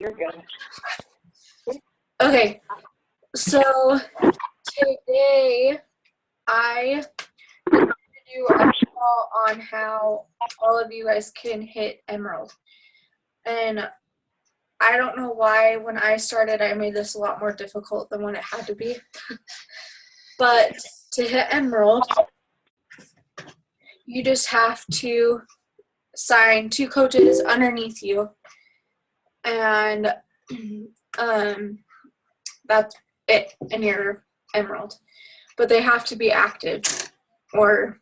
You're good. Okay, so today I am going to do a call on how all of you guys can hit Emerald. And I don't know why when I started I made this a lot more difficult than what it had to be. But to hit Emerald, you just have to sign 2 coaches underneath you, and that's it in your Emerald. But they have to be active or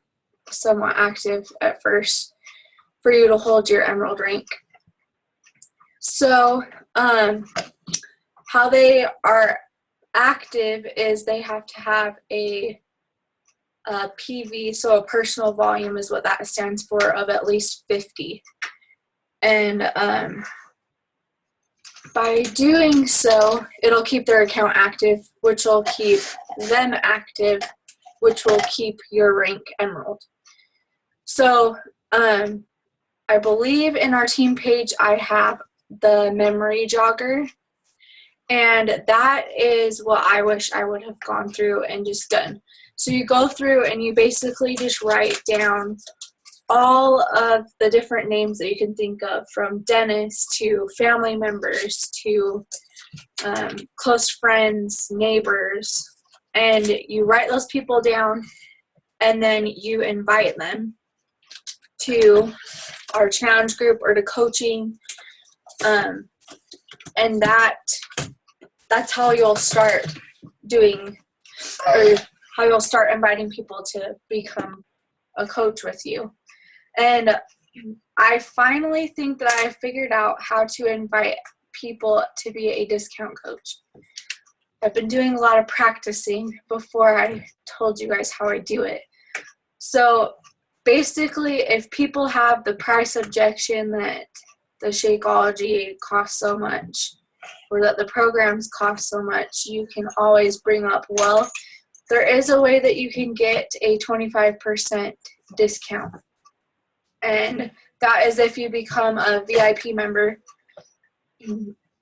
somewhat active at first for you to hold your Emerald rank. So how they are active is they have to have a PV, so a personal volume is what that stands for, of at least 50. And by doing so, it'll keep their account active, which will keep them active, which will keep your rank Emerald. So I believe in our team page I have the memory jogger, and that is what I wish I would have gone through and just done. So you go through and you basically just write down all of the different names that you can think of, from dentists to family members to close friends, neighbors, and you write those people down, and then you invite them to our challenge group or to coaching, and that's how you'll start doing, or how you'll start inviting people to become a coach with you. And I finally think that I figured out how to invite people to be a discount coach. I've been doing a lot of practicing before I told you guys how I do it. So basically, if people have the price objection that the Shakeology costs so much, or that the programs cost so much, you can always bring up, well, there is a way that you can get a 25% discount. And that is if you become a VIP member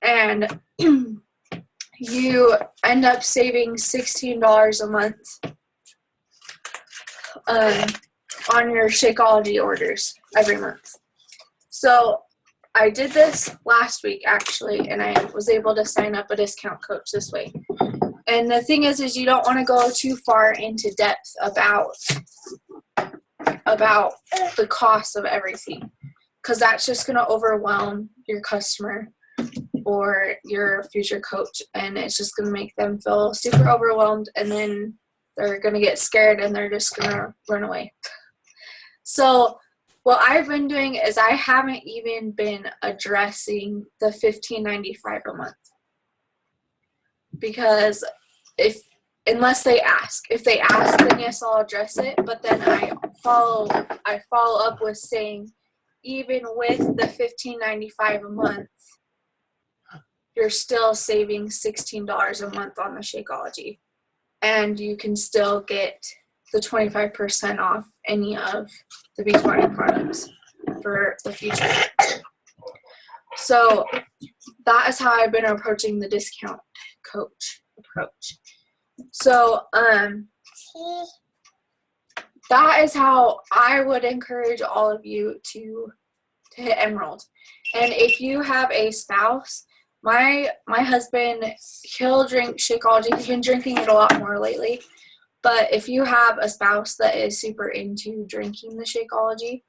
and you end up saving $16 a month on your Shakeology orders every month. So I did this last week, actually, and I was able to sign up a discount coach this way. And the thing is you don't want to go too far into depth about the cost of everything, because that's just going to overwhelm your customer or your future coach, and it's just going to make them feel super overwhelmed, and then they're going to get scared and they're just going to run away. So what I've been doing is I haven't even been addressing the $15.95 a month, because unless they ask. If they ask, then yes, I'll address it. But then I follow up with saying, even with the $15.95 a month, you're still saving $16 a month on the Shakeology, and you can still get the 25% off any of the Beachbody products for the future. So that is how I've been approaching the discount coach approach. So that is how I would encourage all of you to hit Emerald. And if you have a spouse, my husband, he'll drink Shakeology. He's been drinking it a lot more lately. But if you have a spouse that is super into drinking the Shakeology,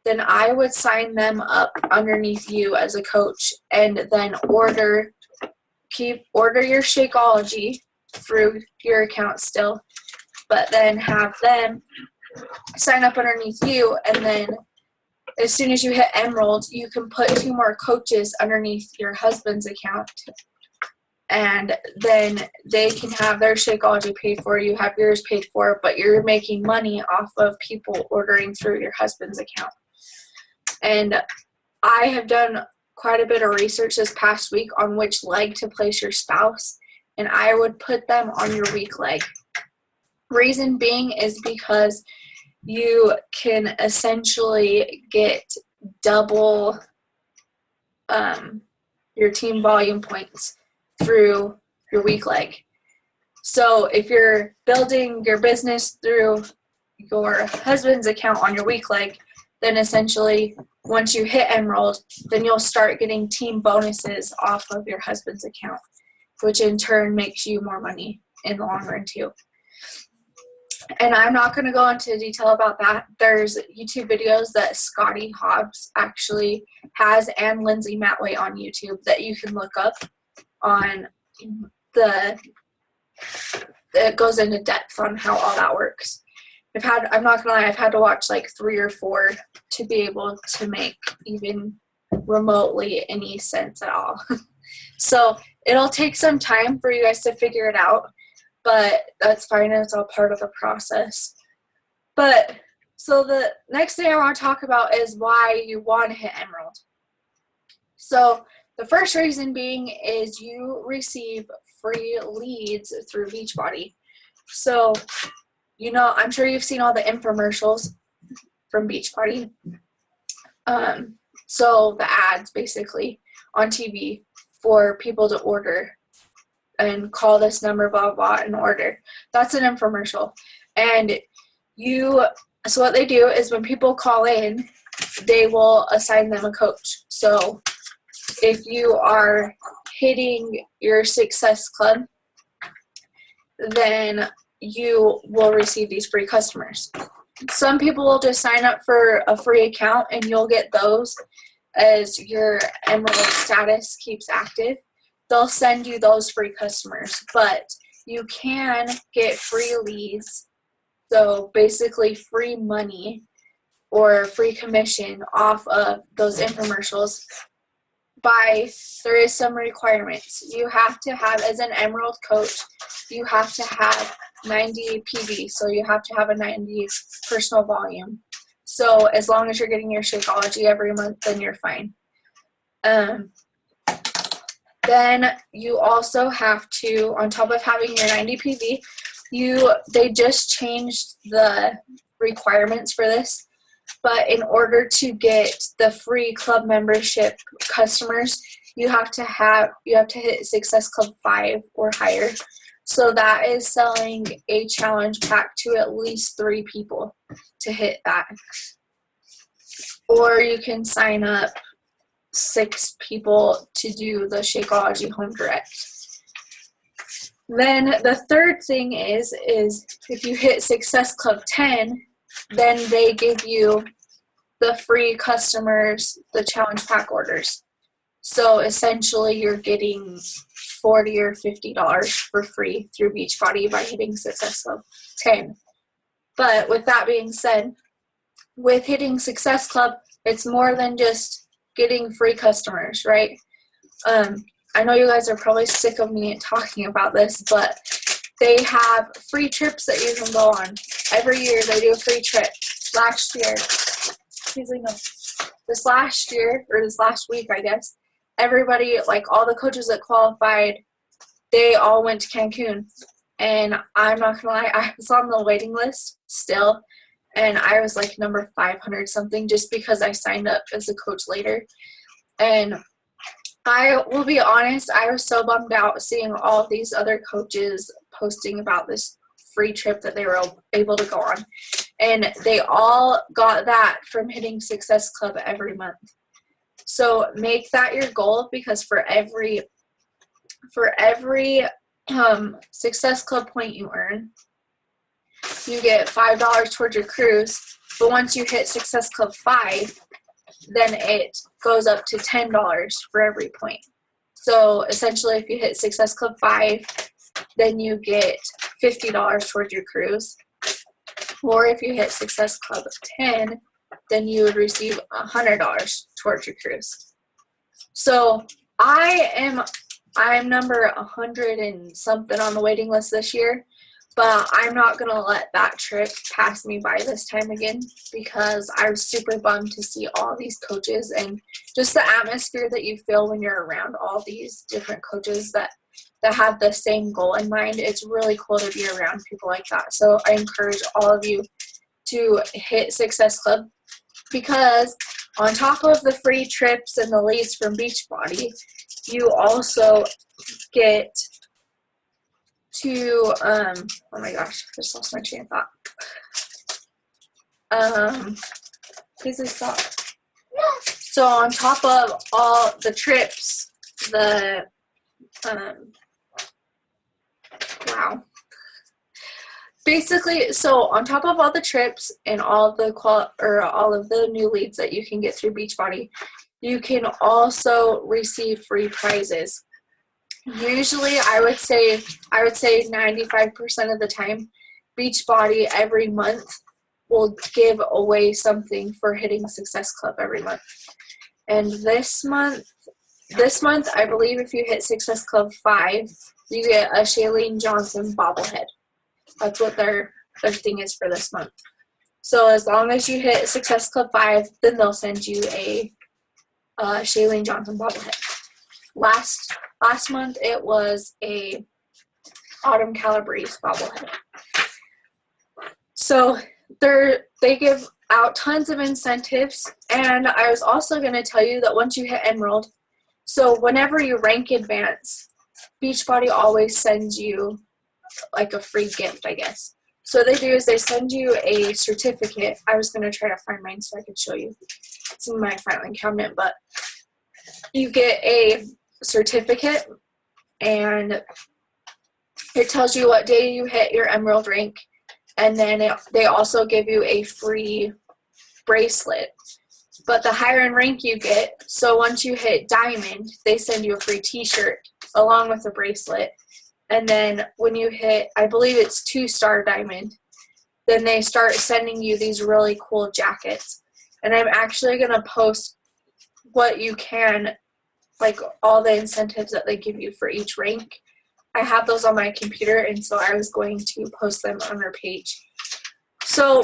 then I would sign them up underneath you as a coach, and then order your Shakeology through your account still, but then have them sign up underneath you, and then as soon as you hit Emerald, you can put 2 more coaches underneath your husband's account, and then they can have their Shakeology paid for, you have yours paid for, but you're making money off of people ordering through your husband's account. And I have done quite a bit of research this past week on which leg to place your spouse, and I would put them on your weak leg. Reason being is because you can essentially get double your team volume points through your weak leg. So if you're building your business through your husband's account on your weak leg, then essentially once you hit Emerald, then you'll start getting team bonuses off of your husband's account, which in turn makes you more money in the long run too. And I'm not going to go into detail about that. There's YouTube videos that Scotty Hawks actually has, and Lindsay Matway on YouTube, that you can look up on it goes into depth on how all that works. I'm not gonna lie, I've had to watch like 3 or 4 to be able to make even remotely any sense at all. So it'll take some time for you guys to figure it out, but that's fine. It's all part of the process. But so the next thing I want to talk about is why you want to hit Emerald. So the first reason being is you receive free leads through Beachbody. So, I'm sure you've seen all the infomercials from Beachbody. So the ads basically on TV for people to order and call this number, blah, blah, blah, and order. That's an infomercial. And so what they do is when people call in, they will assign them a coach. So if you are hitting your Success Club, then you will receive these free customers. Some people will just sign up for a free account, and you'll get those as your Emerald status keeps active. They'll send you those free customers, but you can get free leads, so basically free money or free commission off of those infomercials. There is some requirements. You have to have, as an Emerald coach, you have to have 90 PV, so you have to have a 90 personal volume. So as long as you're getting your Shakeology every month, then you're fine. Then you also have to, on top of having your 90 PV, they just changed the requirements for this. But in order to get the free club membership customers, you have to hit Success Club 5 or higher. So that is selling a challenge pack to at least 3 people to hit that. Or you can sign up 6 people to do the Shakeology Home Direct. Then the third thing is if you hit Success Club 10, then they give you the free customers, the challenge pack orders. So essentially you're getting $40 or $50 for free through Beachbody by hitting Success Club 10. But with that being said, with hitting Success Club, it's more than just getting free customers, right? I know you guys are probably sick of me talking about this, but they have free trips that you can go on. Every year they do a free trip. This last week, I guess, everybody, like all the coaches that qualified, they all went to Cancun. And I'm not gonna lie, I was on the waiting list still, and I was like number 500 something just because I signed up as a coach later. And I will be honest, I was so bummed out seeing all of these other coaches posting about this free trip that they were able to go on. And they all got that from hitting Success Club every month. So make that your goal, because for every Success Club point you earn, you get $5 towards your cruise. But once you hit Success Club 5, then it goes up to $10 for every point. So essentially, if you hit Success Club 5, then you get $50 towards your cruise. Or if you hit Success Club 10, then you would receive $100 towards your cruise. So I'm number 100 and something on the waiting list this year, but I'm not going to let that trick pass me by this time again, because I was super bummed to see all these coaches and just the atmosphere that you feel when you're around all these different coaches that have the same goal in mind. It's really cool to be around people like that. So I encourage all of you to hit Success Club, because On top of the free trips and the leads from Beachbody, you also get to, oh my gosh, I just lost my train of thought. Please stop. So on top of all the trips, wow. Basically, so on top of all the trips and all of the new leads that you can get through Beachbody, you can also receive free prizes. Usually, I would say 95% of the time, Beachbody every month will give away something for hitting Success Club every month. And this month, I believe if you hit Success Club 5, you get a Shailene Johnson bobblehead. That's what their thing is for this month. So as long as you hit Success Club 5, then they'll send you a Shailene Johnson bobblehead. Last month, it was a Autumn Calabrese bobblehead. So they give out tons of incentives, and I was also going to tell you that once you hit Emerald, so whenever you rank advance, Beachbody always sends you like a free gift, I guess. So what they do is they send you a certificate. I was going to try to find mine so I could show you. It's in my filing cabinet, but you get a certificate, and it tells you what day you hit your Emerald rank, and then they also give you a free bracelet. But the higher in rank you get, so once you hit Diamond, they send you a free t-shirt along with a bracelet. And then when you hit, I believe it's 2-star Diamond, then they start sending you these really cool jackets. And I'm actually going to post what you can, like all the incentives that they give you for each rank. I have those on my computer, and so I was going to post them on our page. So,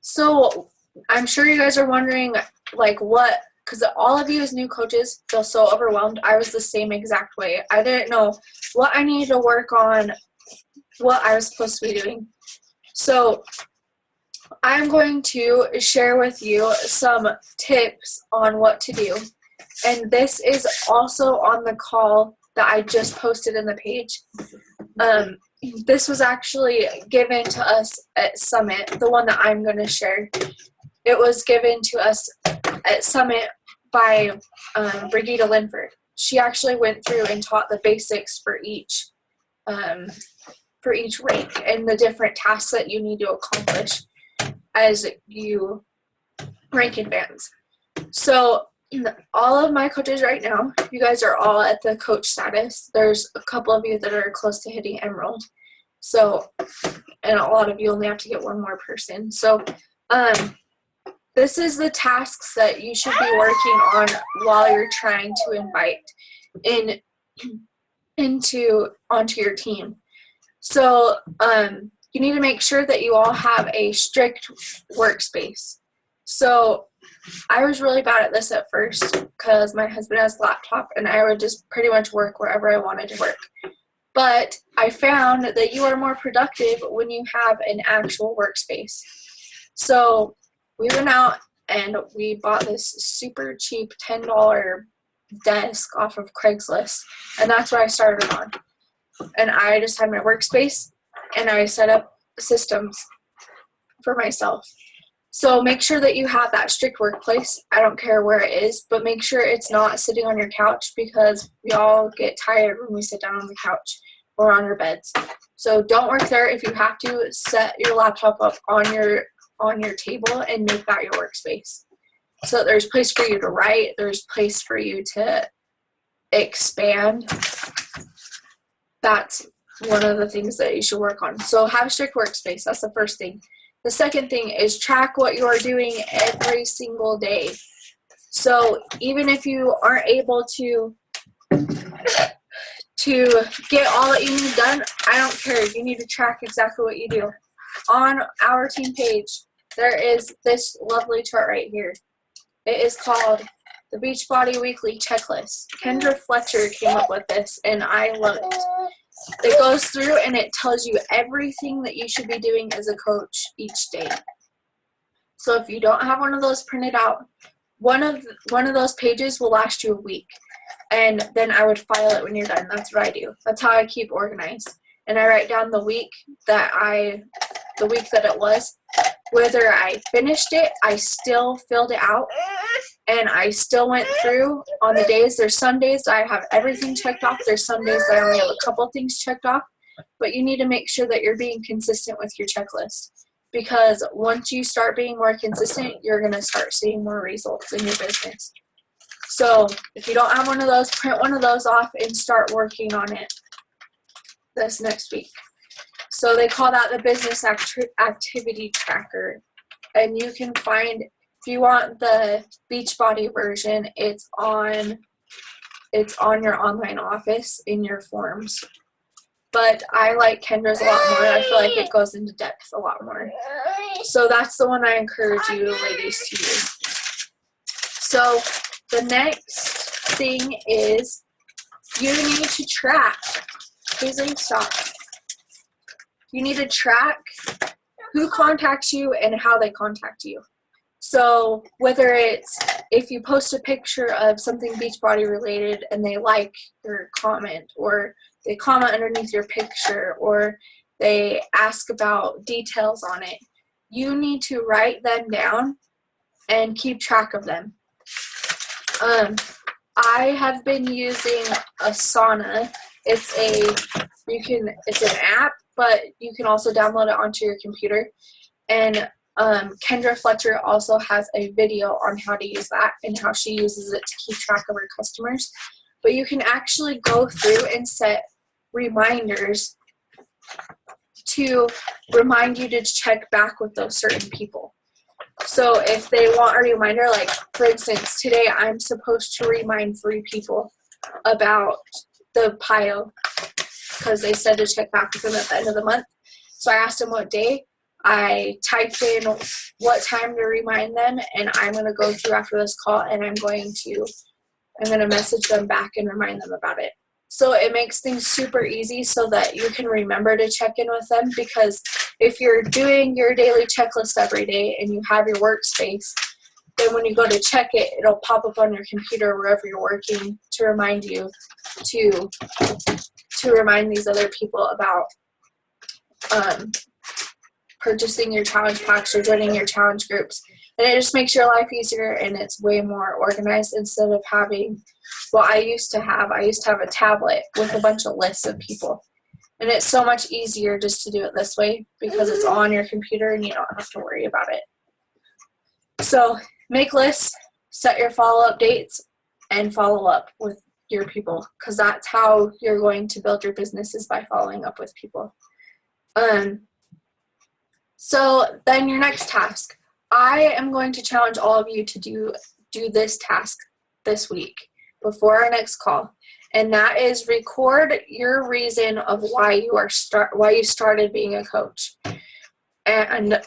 so I'm sure you guys are wondering, like, what, because all of you as new coaches feel so overwhelmed. I was the same exact way. I didn't know what I needed to work on, what I was supposed to be doing. So I'm going to share with you some tips on what to do. And this is also on the call that I just posted in the page. This was actually given to us at Summit, the one that I'm going to share. It was given to us at Summit by Brigida Linford. She actually went through and taught the basics for each rank and the different tasks that you need to accomplish as you rank advance. So all of my coaches right now, you guys are all at the coach status. There's a couple of you that are close to hitting Emerald. So, and a lot of you only have to get one more person. So, this is the tasks that you should be working on while you're trying to invite onto your team. So, you need to make sure that you all have a strict workspace. So, I was really bad at this at first because my husband has a laptop and I would just pretty much work wherever I wanted to work. But I found that you are more productive when you have an actual workspace. So we went out and we bought this super cheap $10 desk off of Craigslist, and that's what I started on. And I just had my workspace and I set up systems for myself. So make sure that you have that strict workplace. I don't care where it is, but make sure it's not sitting on your couch because we all get tired when we sit down on the couch or on our beds. So don't work there. If you have to, set your laptop up on your table and make that your workspace. So there's place for you to write. There's place for you to expand. That's one of the things that you should work on. So have a strict workspace. That's the first thing. The second thing is track what you are doing every single day. So even if you aren't able to get all that you need done, I don't care. You need to track exactly what you do. On our team page, there is this lovely chart right here. It is called the Beachbody Weekly Checklist. Kendra Fletcher came up with this, and I love it. It goes through and it tells you everything that you should be doing as a coach each day. So if you don't have one of those printed out, one of those pages will last you a week, and then I would file it when you're done. That's what I do. That's how I keep organized. And I write down the week that it was, whether I finished it, I still filled it out, and I still went through on the days. There's some days I have everything checked off. There's some days I only have a couple things checked off. But you need to make sure that you're being consistent with your checklist, because once you start being more consistent, you're going to start seeing more results in your business. So if you don't have one of those, print one of those off and start working on it this next week. So they call that the business activity tracker. And you can find, if you want the Beachbody version, it's on your online office in your forms. But I like Kendra's a lot more. I feel like it goes into depth a lot more. So that's the one I encourage you ladies to use. So the next thing is you need to track. Please stop. You need to track who contacts you and how they contact you. So whether it's if you post a picture of something Beachbody related and they like your comment, or they comment underneath your picture, or they ask about details on it, you need to write them down and keep track of them. I have been using Asana. It's an app, but you can also download it onto your computer. And Kendra Fletcher also has a video on how to use that and how she uses it to keep track of her customers. But you can actually go through and set reminders to remind you to check back with those certain people. So if they want a reminder, like for instance, today I'm supposed to remind 3 people about the PIO because they said to check back with them at the end of the month. So I asked them what day. I typed in what time to remind them, and I'm going to go through after this call, and I'm going to message them back and remind them about it. So it makes things super easy so that you can remember to check in with them, because if you're doing your daily checklist every day and you have your workspace, then when you go to check it, it'll pop up on your computer wherever you're working to remind you to remind these other people about purchasing your challenge packs or joining your challenge groups. And it just makes your life easier, and it's way more organized instead of having what I used to have. I used to have a tablet with a bunch of lists of people. And it's so much easier just to do it this way because it's on your computer and you don't have to worry about it. So make lists, set your follow-up dates, and follow up with your people, because that's how you're going to build your business, is by following up with people. So then your next task. I am going to challenge all of you to do this task this week before our next call, and that is record your reason of why you started being a coach. And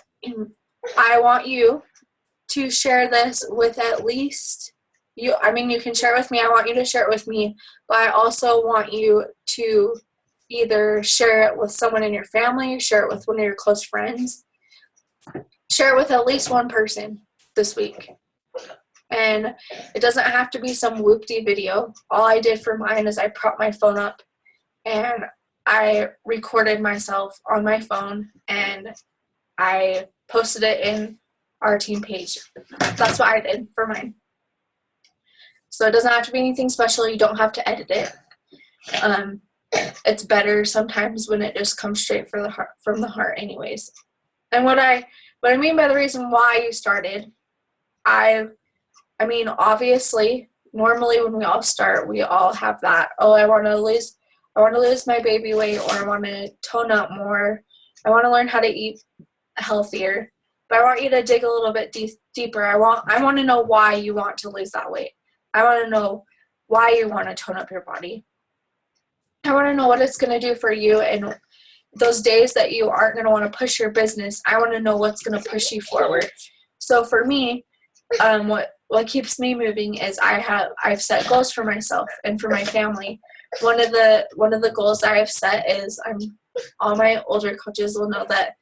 I want you to share this with at least you. I mean, you can share it with me. I want you to share it with me, but I also want you to either share it with someone in your family, share it with one of your close friends. Share it with at least one person this week. And it doesn't have to be some whoop-de video. All I did for mine is I propped my phone up and I recorded myself on my phone and I posted it in our team page. That's what I did for mine. So it doesn't have to be anything special. You don't have to edit it. It's better sometimes when it just comes straight from the heart anyways. And what I mean by the reason why you started, I mean, obviously, normally when we all start, we all have that, oh, I want to lose my baby weight, or I want to tone up more. I want to learn how to eat healthier. But I want you to dig a little bit deeper. I want to know why you want to lose that weight. I want to know why you want to tone up your body. I want to know what it's going to do for you, and those days that you aren't going to want to push your business, I want to know what's going to push you forward. So for me, what keeps me moving is I've set goals for myself and for my family. One of the goals I have set is all my older coaches will know that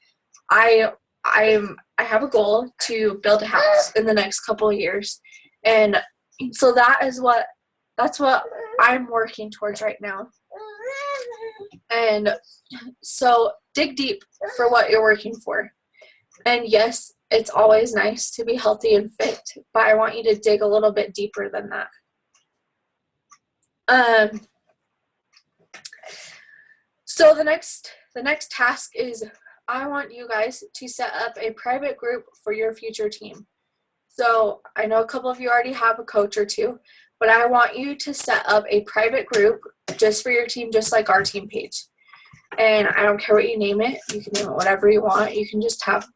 I I have a goal to build a house in the next couple of years, and so that's what I'm working towards right now. And so dig deep for what you're working for. And yes, it's always nice to be healthy and fit, but I want you to dig a little bit deeper than that. So the next task is I want you guys to set up a private group for your future team. So I know a couple of you already have a coach or two, but I want you to set up a private group just for your team, just like our team page. And I don't care what you name it. You can name it whatever you want. You can just have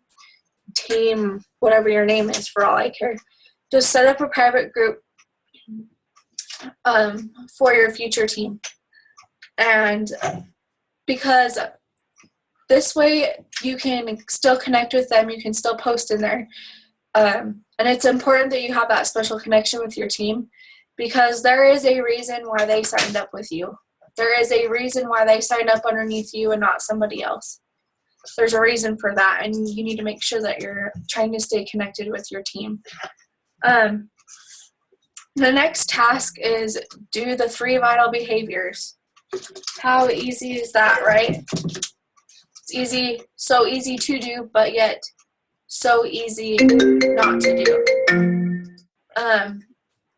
team, whatever your name is, for all I care. Just set up a private group for your future team. And because this way you can still connect with them, you can still post in there. And it's important that you have that special connection with your team, because there is a reason why they signed up with you. There is a reason why they signed up underneath you and not somebody else. There's a reason for that, and you need to make sure that you're trying to stay connected with your team. The next task is do the 3 vital behaviors. How easy is that, right? It's easy, so easy to do, but yet so easy not to do.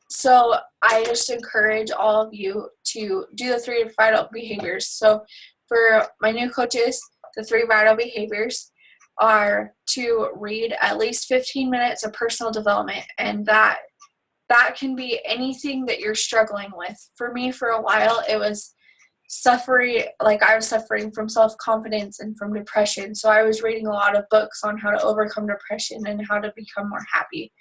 So I just encourage all of you to do the 3 vital behaviors. So for my new coaches, the 3 vital behaviors are to read at least 15 minutes of personal development, and that can be anything that you're struggling with. For me, for a while, it was I was suffering from self-confidence and from depression. So I was reading a lot of books on how to overcome depression and how to become more happy.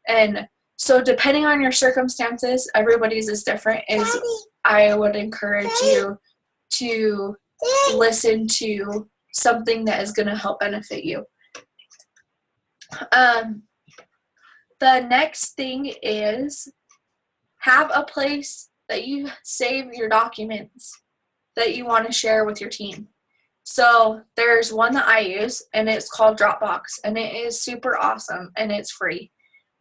And so depending on your circumstances, everybody's is different. I would encourage you to listen to something that is going to help benefit you. The next thing is have a place that you save your documents that you want to share with your team. So there's one that I use, and it's called Dropbox, and it is super awesome, and it's free.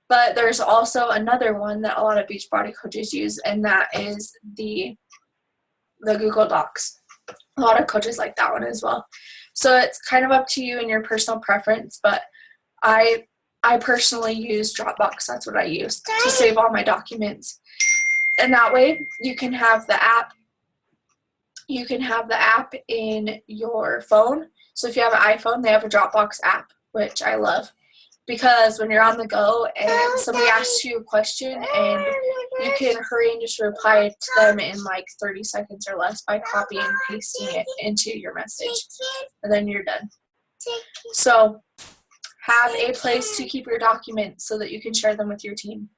But there's also another one that a lot of Beachbody coaches use, and that is the Google Docs. A lot of coaches like that one as well. So it's kind of up to you and your personal preference, but I personally use Dropbox. That's what I use to save all my documents. And that way you can have the app. You can have the app in your phone. So if you have an iPhone, they have a Dropbox app, which I love. Because when you're on the go and somebody asks you a question, and you can hurry and just reply to them in like 30 seconds or less by copying and pasting it into your message. And then you're done. So have a place to keep your documents so that you can share them with your team.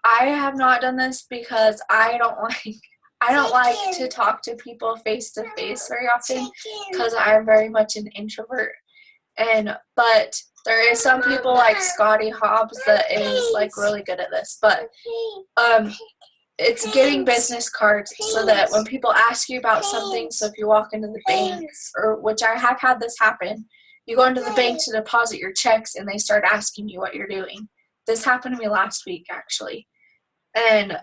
I have not done this because I don't like to talk to people face to face very often, because I'm very much an introvert. But there is some people like Scotty Hawks that is like really good at this. But it's getting business cards so that when people ask you about something, so if you walk into the bank, or which I have had this happen, you go into the bank to deposit your checks and they start asking you what you're doing. This happened to me last week, actually. And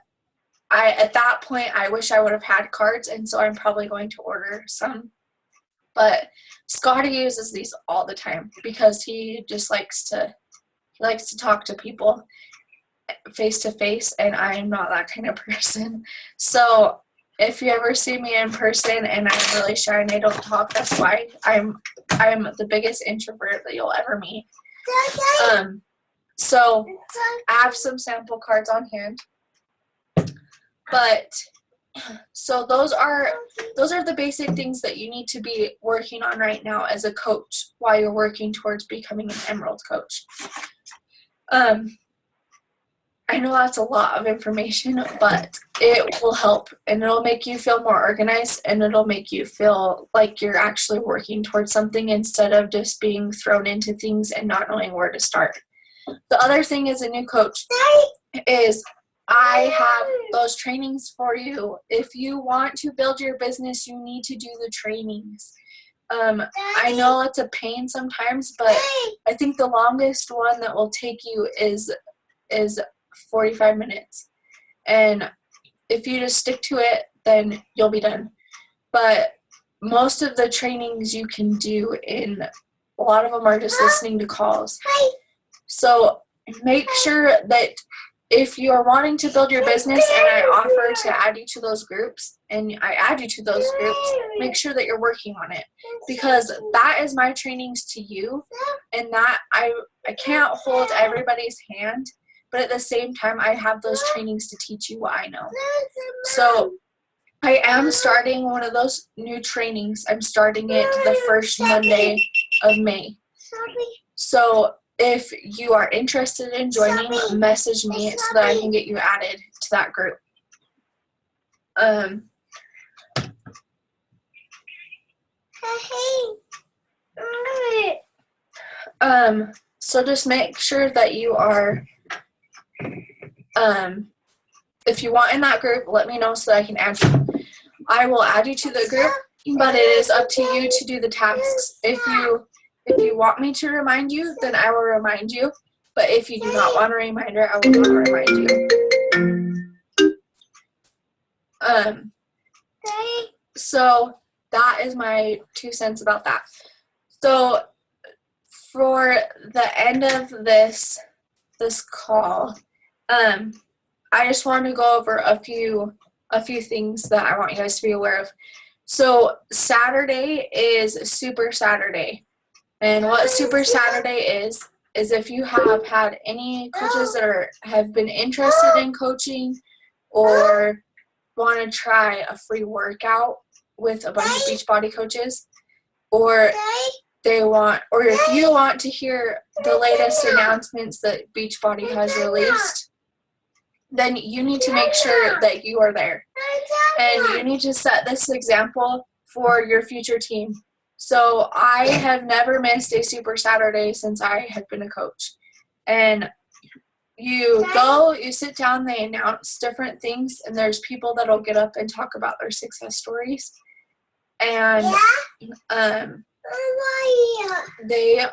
at that point, I wish I would have had cards, and so I'm probably going to order some. But Scotty uses these all the time because he just likes to talk to people face to face, and I'm not that kind of person. So if you ever see me in person and I'm really shy and I don't talk, that's why. I'm the biggest introvert that you'll ever meet. So I have some sample cards on hand. But so those are the basic things that you need to be working on right now as a coach while you're working towards becoming an Emerald coach. I know that's a lot of information, but it will help, and it'll make you feel more organized, and it'll make you feel like you're actually working towards something instead of just being thrown into things and not knowing where to start. The other thing as a new coach is I have those trainings for you. If you want to build your business, you need to do the trainings. I know it's a pain sometimes, but I think the longest one that will take you is 45 minutes. And if you just stick to it, then you'll be done. But most of the trainings you can do a lot of them are just listening to calls. So make sure that if you are wanting to build your business and I offer to add you to those groups, and I add you to those groups, make sure that you're working on it, because that is my trainings to you, and that I can't hold everybody's hand, but at the same time I have those trainings to teach you what I know. So I am starting one of those new trainings. I'm starting it the first Monday of May. So if you are interested in joining, message me so that I can get you added to that group. So just make sure that you are, if you want in that group, let me know so that I can add you. I will add you to the group, but it is up to you to do the tasks. If you want me to remind you, then I will remind you. But if you do not want a reminder, I will not remind you. So that is my 2 cents about that. So for the end of this call, I just want to go over a few things that I want you guys to be aware of. So Saturday is Super Saturday. And what Super Saturday is if you have had any coaches that have been interested in coaching or want to try a free workout with a bunch of Beachbody coaches, or if you want to hear the latest announcements that Beachbody has released, then you need to make sure that you are there. And you need to set this example for your future team. So I have never missed a Super Saturday since I have been a coach. And you go, you sit down, they announce different things, and there's people that'll get up and talk about their success stories. And they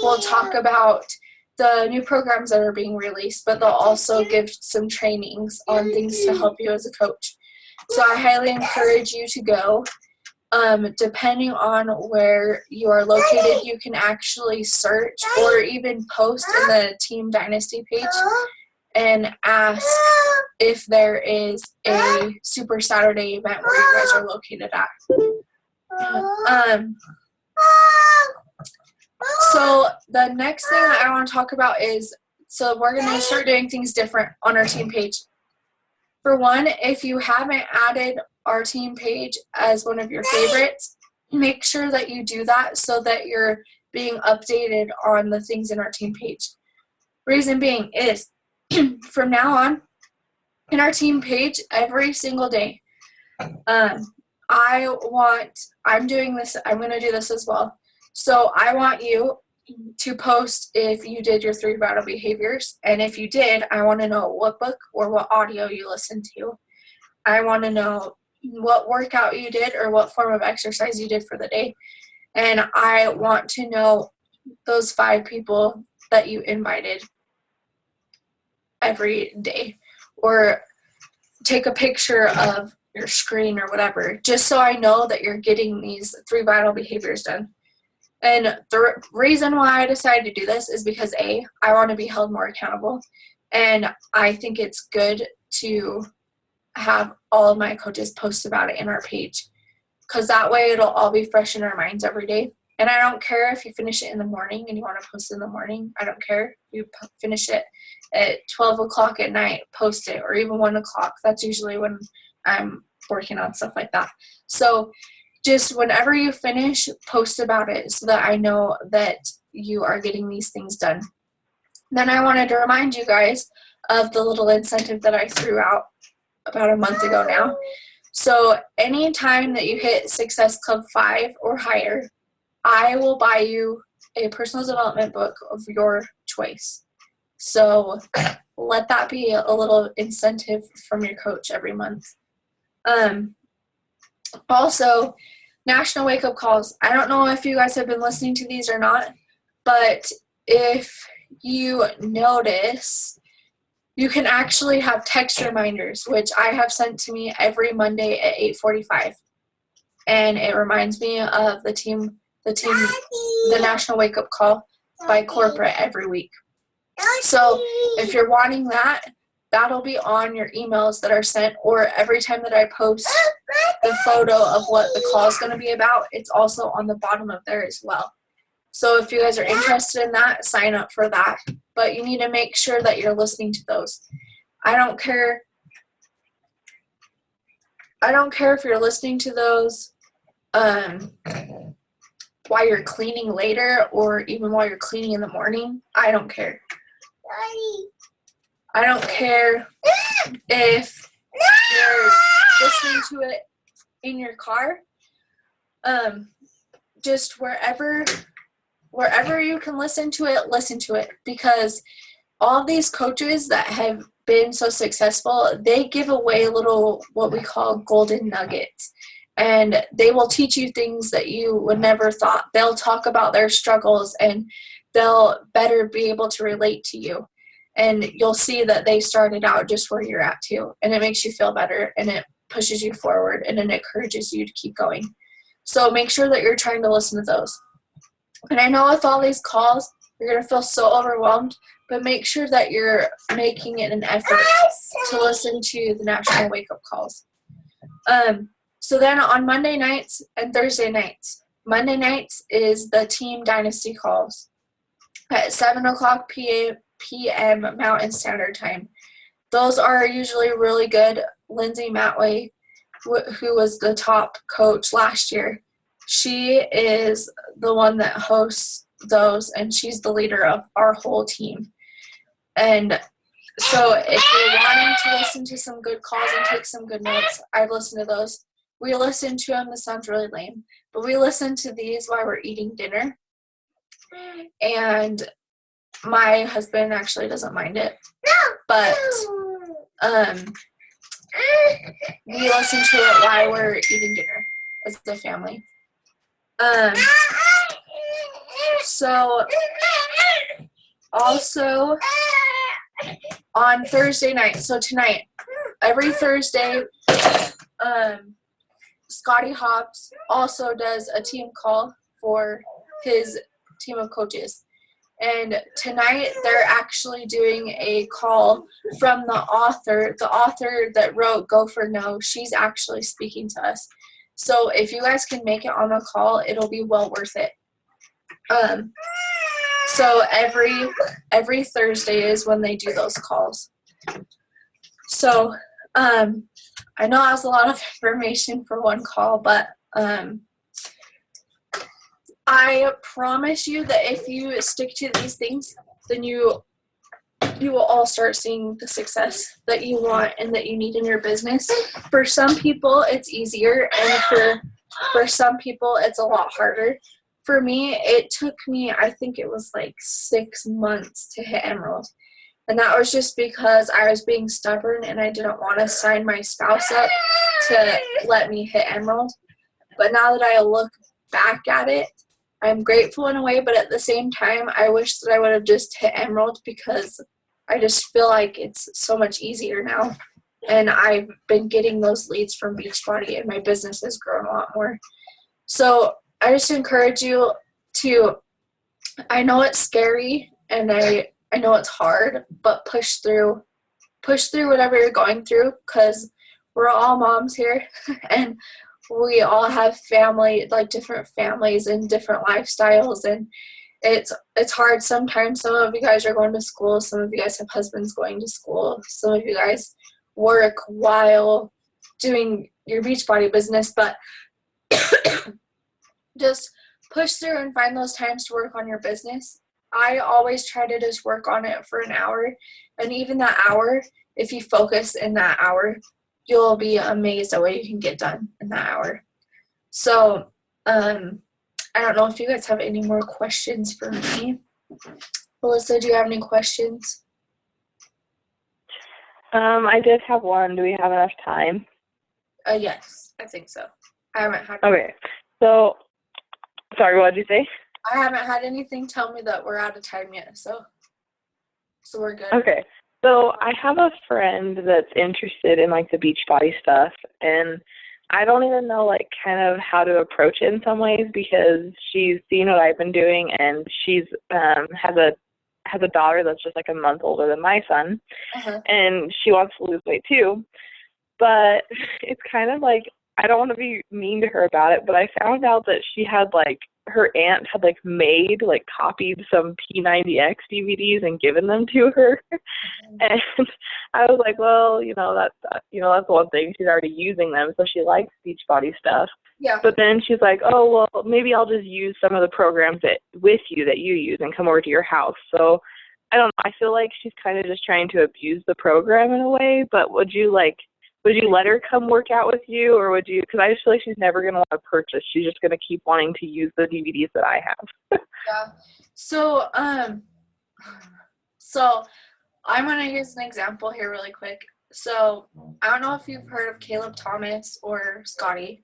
will talk about the new programs that are being released, but they'll also give some trainings on things to help you as a coach. So I highly encourage you to go. Depending on where you are located, you can actually search or even post in the Team Dynasty page and ask if there is a Super Saturday event where you guys are located at. So the next thing I want to talk about is, so we're going to start doing things different on our team page. For one, if you haven't added our team page as one of your favorites, make sure that you do that so that you're being updated on the things in our team page. Reason being is, from now on, in our team page, every single day, I'm doing this, I'm going to do this as well. So I want you to post if you did your 3 vital behaviors, and if you did, I want to know what book or what audio you listened to. I want to know what workout you did or what form of exercise you did for the day, and I want to know those 5 people that you invited every day, or take a picture of your screen or whatever, just so I know that you're getting these 3 vital behaviors done. And the reason why I decided to do this is because I want to be held more accountable, and I think it's good to have all of my coaches post about it in our page, because that way it'll all be fresh in our minds every day. And I don't care if you finish it in the morning and you want to post it in the morning. I don't care if you finish it at 12 o'clock at night, post it, or even 1 o'clock. That's usually when I'm working on stuff like that. So just whenever you finish, post about it so that I know that you are getting these things done. Then I wanted to remind you guys of the little incentive that I threw out about a month ago now. So anytime that you hit Success Club 5 or higher, I will buy you a personal development book of your choice. So let that be a little incentive from your coach every month. Also, national wake-up calls. I don't know if you guys have been listening to these or not, but if you notice, you can actually have text reminders, which I have sent to me every Monday at 8:45. And it reminds me of the national wake-up call by corporate every week. So if you're wanting that, that'll be on your emails that are sent, or every time that I post the photo of what the call is going to be about, it's also on the bottom of there as well. So if you guys are interested in that, sign up for that. But you need to make sure that you're listening to those. I don't care if you're listening to those while you're cleaning later, or even while you're cleaning in the morning. I don't care. I don't care if you're listening to it in your car. Just wherever you can listen to it, because all of these coaches that have been so successful, they give away little, what we call golden nuggets, and they will teach you things that you would never thought. They'll talk about their struggles, and they'll better be able to relate to you, and you'll see that they started out just where you're at too, and it makes you feel better, and it pushes you forward, and it encourages you to keep going. So make sure that you're trying to listen to those. And I know with all these calls, you're going to feel so overwhelmed, but make sure that you're making it an effort to listen to the national wake-up calls. So then on Monday nights and Thursday nights, Monday nights is the Team Dynasty calls at 7 o'clock p.m. Mountain Standard Time. Those are usually really good. Lindsay Matway, who was the top coach last year, she is the one that hosts those, and she's the leader of our whole team. And so if you're wanting to listen to some good calls and take some good notes, I'd listen to those. We listen to them, this sounds really lame, but we listen to these while we're eating dinner. And my husband actually doesn't mind it. But we listen to it while we're eating dinner as a family. So also on Thursday night, so tonight, every Thursday, Scotty Hawks also does a team call for his team of coaches. And tonight they're actually doing a call from the author that wrote Go for No. She's actually speaking to us. So if you guys can make it on the call, it'll be well worth it. So every Thursday is when they do those calls. So I know that was a lot of information for one call, but I promise you that if you stick to these things, then you will all start seeing the success that you want and that you need in your business. For some people, it's easier, and for some people, it's a lot harder. For me, it took me, I think it was like 6 months to hit Emerald. And that was just because I was being stubborn and I didn't want to sign my spouse up to let me hit Emerald. But now that I look back at it, I'm grateful in a way, but at the same time, I wish that I would have just hit Emerald, because I just feel like it's so much easier now. And I've been getting those leads from Beachbody, and my business has grown a lot more. So I just encourage you to, I know it's scary and I know it's hard, but push through whatever you're going through, because we're all moms here and we all have family, like different families and different lifestyles, and it's hard sometimes. Some of you guys are going to school, some of you guys have husbands going to school, some of you guys work while doing your Beachbody business, but just push through and find those times to work on your business. I always try to just work on it for an hour, and even that hour, if you focus in that hour, you'll be amazed at what you can get done in that hour. So I don't know if you guys have any more questions for me. Melissa, do you have any questions? I did have one. Do we have enough time? Yes, I think so. I haven't had. Okay. So, sorry, what did you say? I haven't had anything tell me that we're out of time yet, so we're good. Okay. So I have a friend that's interested in like the Beachbody stuff, and I don't even know like kind of how to approach it in some ways because she's seen what I've been doing, and she's has a daughter that's just like a month older than my son, and she wants to lose weight too. But it's kind of like, I don't want to be mean to her about it, but I found out that she had like, her aunt had like made, like copied some P90X DVDs and given them to her. And I was like, well, that's one thing. She's already using them, so she likes Beachbody stuff. Yeah. But then she's like, oh, well, maybe I'll just use some of the programs with you that you use and come over to your house. So I don't know. I feel like she's kind of just trying to abuse the program in a way, but would you let her come work out with you, or would you, because I just feel like she's never going to want to purchase. She's just going to keep wanting to use the DVDs that I have. Yeah. So I'm going to use an example here really quick. So I don't know if you've heard of Caleb Thomas or Scotty,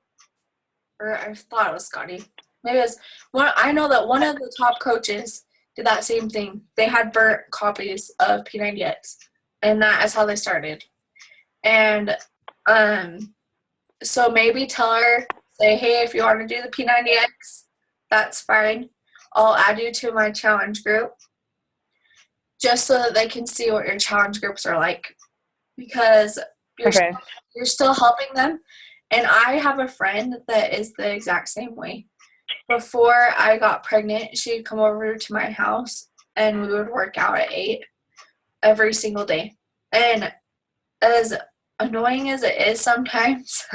or I thought it was Scotty. Maybe it was one. I know that one of the top coaches did that same thing. They had burnt copies of P90X, and that is how they started. And so maybe tell her, say, hey, if you want to do the P90X, that's fine. I'll add you to my challenge group just so that they can see what your challenge groups are like, because you're still helping them. And I have a friend that is the exact same way. Before I got pregnant, she'd come over to my house and we would work out at 8 every single day. And as annoying as it is sometimes,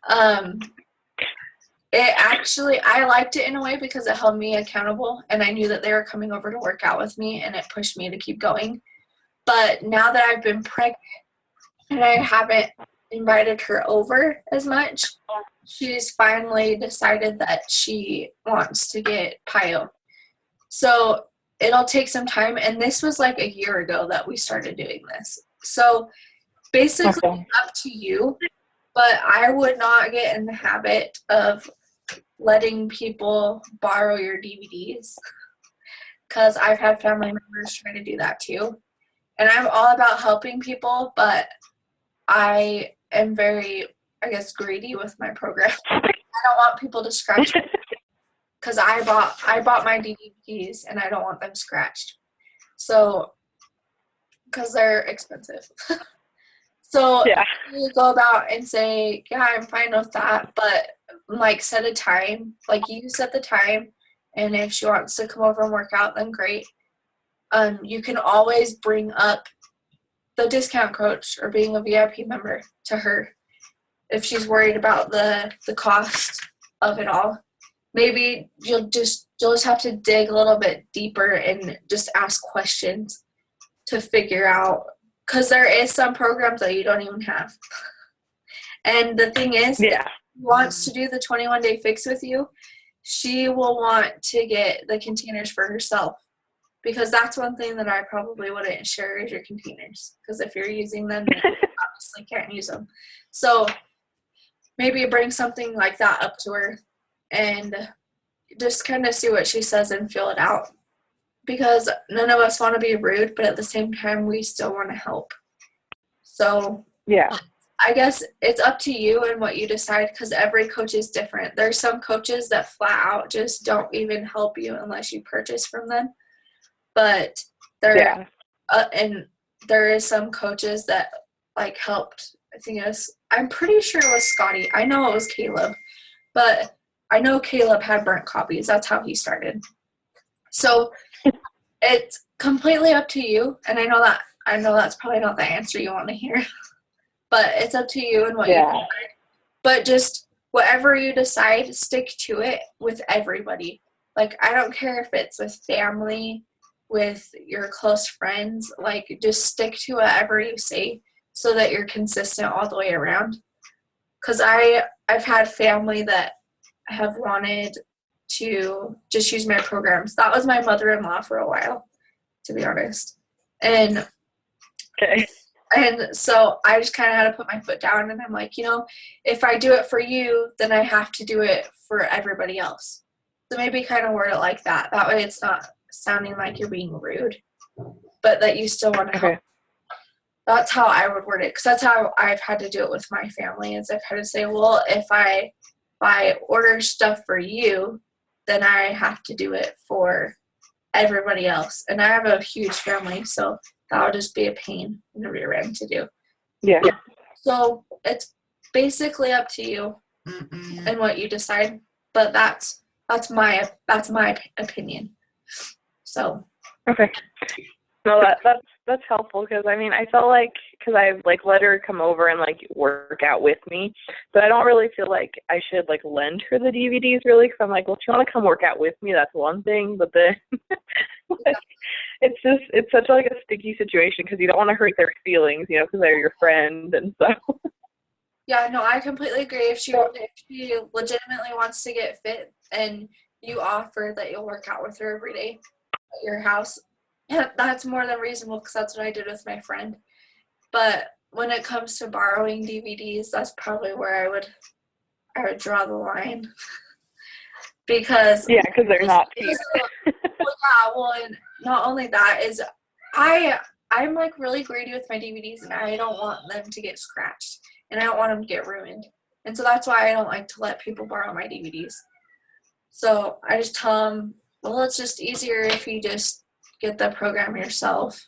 I liked it in a way because it held me accountable, and I knew that they were coming over to work out with me, and it pushed me to keep going. But now that I've been pregnant and I haven't invited her over as much, she's finally decided that she wants to get PIO. So it'll take some time, and this was like a year ago that we started doing this. So basically, it's up to you, but I would not get in the habit of letting people borrow your DVDs, because I've had family members try to do that too. And I'm all about helping people, but I am very, I guess, greedy with my program. I don't want people to scratch me, because I bought my DVDs and I don't want them scratched. So, because they're expensive. So you go about and say, yeah, I'm fine with that, but like set a time, like you set the time, and if she wants to come over and work out, then great. You can always bring up the discount coach or being a VIP member to her if she's worried about the cost of it all. Maybe you'll just have to dig a little bit deeper and just ask questions to figure out, because there is some programs that you don't even have. And the thing is, if she wants to do the 21-day fix with you, she will want to get the containers for herself, because that's one thing that I probably wouldn't share is your containers, because if you're using them, then you obviously can't use them. So maybe bring something like that up to her and just kind of see what she says and feel it out, because none of us want to be rude, but at the same time, we still want to help. So I guess it's up to you and what you decide, because every coach is different. There's some coaches that flat out just don't even help you unless you purchase from them. But and there is some coaches that like helped. I'm pretty sure it was Scotty. I know it was Caleb, but I know Caleb had burnt copies. That's how he started. So it's completely up to you, and I know that's probably not the answer you want to hear, but it's up to you and what you decide. But just whatever you decide, stick to it with everybody. Like, I don't care if it's with family, with your close friends, like just stick to whatever you say so that you're consistent all the way around. Because I've had family that have wanted to just use my programs. That was my mother-in-law for a while, to be honest. And And so I just kind of had to put my foot down, and I'm like, if I do it for you, then I have to do it for everybody else. So maybe kind of word it like that. That way it's not sounding like you're being rude, but that you still want to help. That's how I would word it, because that's how I've had to do it with my family, is I've had to say, well, if I order stuff for you, then I have to do it for everybody else. And I have a huge family, so that would just be a pain in the rear end to do. Yeah. So it's basically up to you and what you decide, but that's my opinion. So. Okay. No, that's helpful, because I mean, I felt like, because I've like let her come over and like work out with me, but I don't really feel like I should like lend her the DVDs really, because I'm like, well, if you want to come work out with me, that's one thing, but then like, it's such like a sticky situation, because you don't want to hurt their feelings, because they're your friend, and so. Yeah, no, I completely agree. If she legitimately wants to get fit and you offer that you'll work out with her every day at your house, yeah, that's more than reasonable, because that's what I did with my friend. But when it comes to borrowing DVDs, that's probably where I would draw the line. Because they're not cheap. And not only that is I'm like really greedy with my DVDs, and I don't want them to get scratched, and I don't want them to get ruined. And so that's why I don't like to let people borrow my DVDs. So I just tell them, well, it's just easier if you just get the program yourself.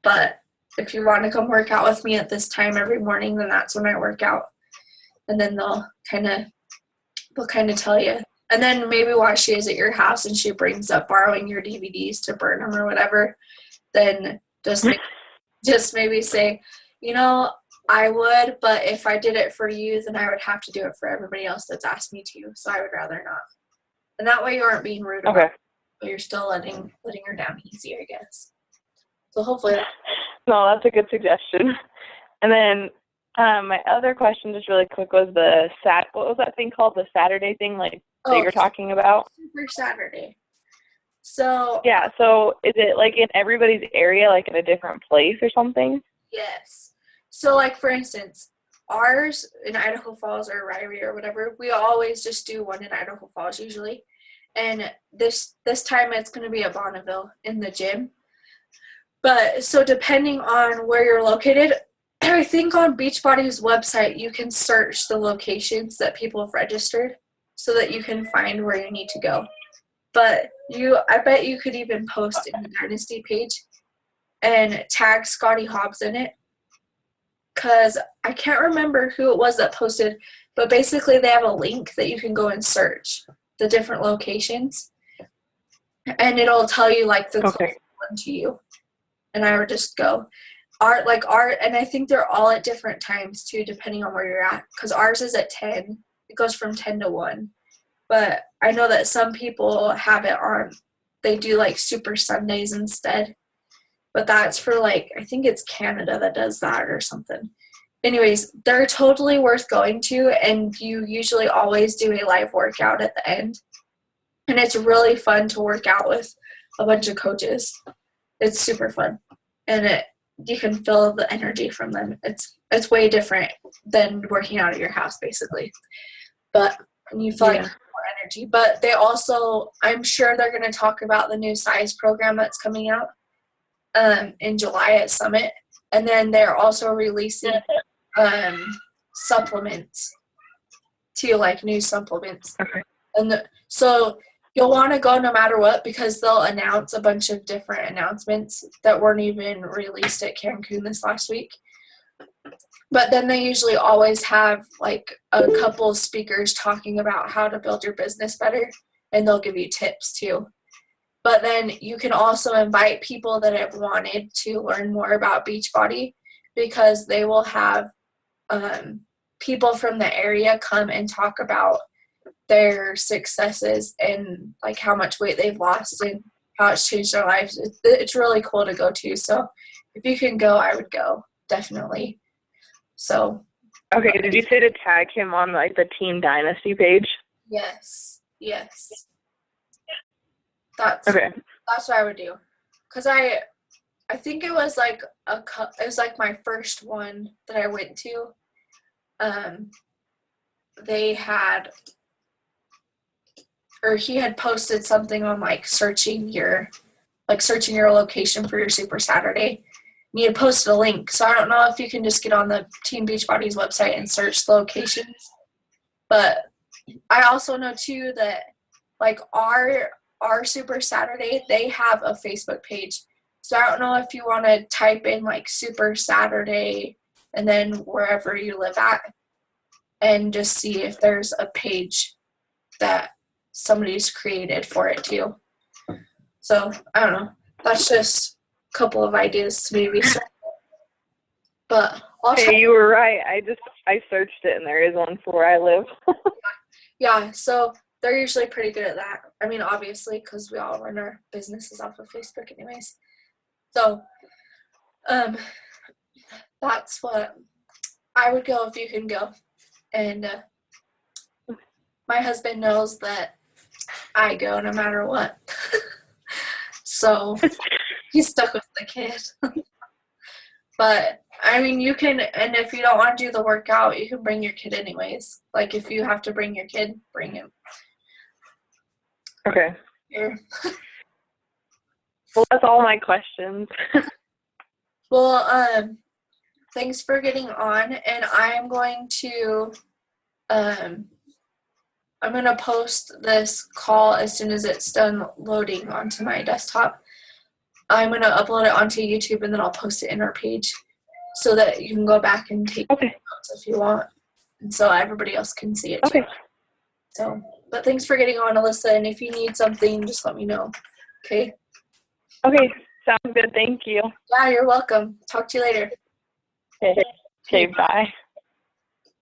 But if you want to come work out with me at this time every morning, then that's when I work out. And then they'll kind of tell you. And then maybe while she is at your house and she brings up borrowing your DVDs to burn them or whatever, then just maybe say, I would, but if I did it for you, then I would have to do it for everybody else that's asked me to. So I would rather not. And that way you aren't being rude about it, but you're still letting her down easy, I guess. So hopefully. No, that's a good suggestion. And then my other question, just really quick, was what was that thing called? The Saturday thing, that you're talking about? Super Saturday. So. Yeah. So is it like in everybody's area, like in a different place or something? Yes. So like for instance, ours in Idaho Falls or Ryrie or whatever, we always just do one in Idaho Falls usually. And this time it's going to be at Bonneville in the gym. But so depending on where you're located, I think on Beachbody's website you can search the locations that people have registered so that you can find where you need to go. But I bet you could even post in the Dynasty page and tag Scotty Hawks in it, because I can't remember who it was that posted, but basically they have a link that you can go and search the different locations, and it'll tell you like the closest one to you. And I would just go. And I think they're all at different times too, depending on where you're at, because ours is at 10. It goes from 10 to 1. But I know that some people have it on, they do like Super Sundays instead. But that's for I think it's Canada that does that or something. Anyways, they're totally worth going to, and you usually always do a live workout at the end. And it's really fun to work out with a bunch of coaches. It's super fun. And you can feel the energy from them. It's way different than working out at your house, basically. But you feel like more energy. But they also, I'm sure they're going to talk about the new size program that's coming out in July at Summit. And then they're also releasing supplements too, like new supplements. Okay. And so you'll want to go no matter what, because they'll announce a bunch of different announcements that weren't even released at Cancun this last week. But then they usually always have like a couple of speakers talking about how to build your business better, and they'll give you tips too. But then you can also invite people that have wanted to learn more about Beachbody, because they will have people from the area come and talk about their successes and like how much weight they've lost and how it's changed their lives. It's really cool to go to. So if you can go, I would go, definitely. So. Okay, did you say to tag him on like the Team Dynasty page? Yes. That's what I would do. Because I I think it was like it was like my first one that I went to. They had, or he had posted something on like searching your location for your Super Saturday. And he had posted a link. So I don't know if you can just get on the Team Beachbody's website and search the locations. But I also know too that like our Super Saturday, they have a Facebook page. So I don't know if you want to type in like Super Saturday and then wherever you live at and just see if there's a page that somebody's created for it too. So I don't know. That's just a couple of ideas to maybe start. But I'll Hey, you were right. I searched it and there is one for where I live. Yeah, so they're usually pretty good at that. I mean, obviously, because we all run our businesses off of Facebook anyways. So, that's what I would go if you can go. And my husband knows that I go no matter what. So, he's stuck with the kid. But, I mean, you can, and if you don't want to do the workout, you can bring your kid anyways. Like, if you have to bring your kid, bring him. Okay. Here. Well, that's all my questions. Well, thanks for getting on, and I'm going to post this call as soon as it's done loading onto my desktop. I'm going to upload it onto YouTube, and then I'll post it in our page so that you can go back and take notes if you want, and so everybody else can see it too. Okay. So, but thanks for getting on, Alyssa, and if you need something, just let me know. Okay? Okay, sounds good. Thank you. Yeah, you're welcome. Talk to you later. Okay, bye.